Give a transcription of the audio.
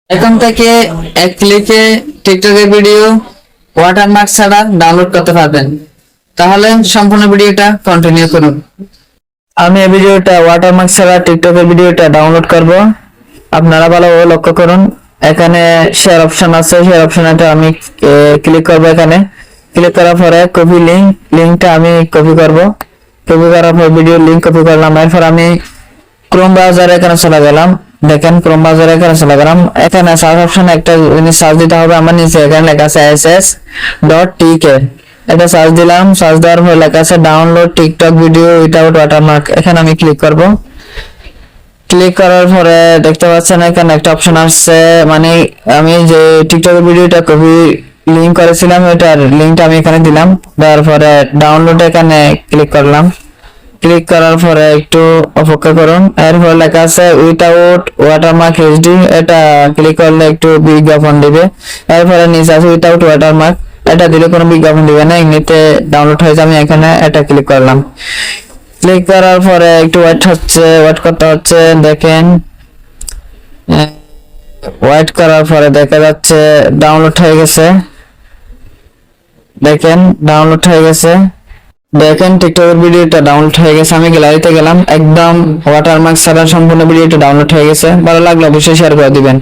এখন থেকে এক ক্লিকে টিকটকের ভিডিও ওয়াটারমার্ক ছাড়া ডাউনলোড করতে পারবেন। তাহলে সম্পূর্ণ ভিডিওটা কন্টিনিউ করুন। আমি এই ভিডিওটা ওয়াটারমার্ক ছাড়া টিকটকের ভিডিওটা ডাউনলোড করব। আপনারা ভালোভাবে লক্ষ্য করুন, এখানে শেয়ার অপশন আছে, শেয়ার অপশনটা আমি ক্লিক করব। এখানে ক্লিক করার পরে কপি লিঙ্কটা আমি কপি করব। কপি করার পর ভিডিও লিঙ্ক কপি করলাম। এরপর আমি ক্রোম ব্রাউজারে এখানে চলে গেলাম। দেখেন ক্রোম ব্রাউজারে এখানে চলে গেলাম। এখানে সার্চ অপশনে একটা জিনিস সার্চ দিতে হবে। আমার নিচে এখানে লেখা আছে ss.tk, এটা সার্চ দিলাম। সার্চ দেওয়ার পর লেখা আছে download TikTok video without watermark, এখানে আমি ক্লিক করব। ক্লিক করার পরে দেখতে পাচ্ছেন এখানে একটা অপশন আসছে, মানে আমি যে টিকটকের ভিডিওটা কপি লিংক করেছিলাম এটার লিংকটা আমি এখানে দিলাম। দেওয়ার পরে ডাউনলোড এখানে ক্লিক করলাম। ক্লিক করার পরে একটু অপেক্ষা করুন। এরপর লেখা আছে উইদাউট ওয়াটারমার্ক এইচডি, এটা ক্লিক করলে একটু বিজ্ঞাপন দিবে। এরপরে নিচে আছে উইদাউট ওয়াটারমার্ক, এটা দিলে কোনো বিজ্ঞাপন দিবে না, এমনিতে ডাউনলোড হয়ে যাবে। আমি এখানে এটা ক্লিক করলাম। ক্লিক করার পরে একটু ওয়েট করতে হচ্ছে। দেখেন ওয়েট করার পরে দেখা যাচ্ছে ডাউনলোড হয়ে গেছে। দেখেন ডাউনলোড হয়ে গেছে। দেখেন টিকটকের ভিডিওটা ডাউনলোড হয়ে গেছে। আমি গ্যালারিতে গেলাম, একদম ওয়াটারমার্ক ছাড়া সম্পূর্ণ ভিডিওটা ডাউনলোড হয়ে গেছে। ভালো লাগলে অবশ্যই শেয়ার করে দিবেন।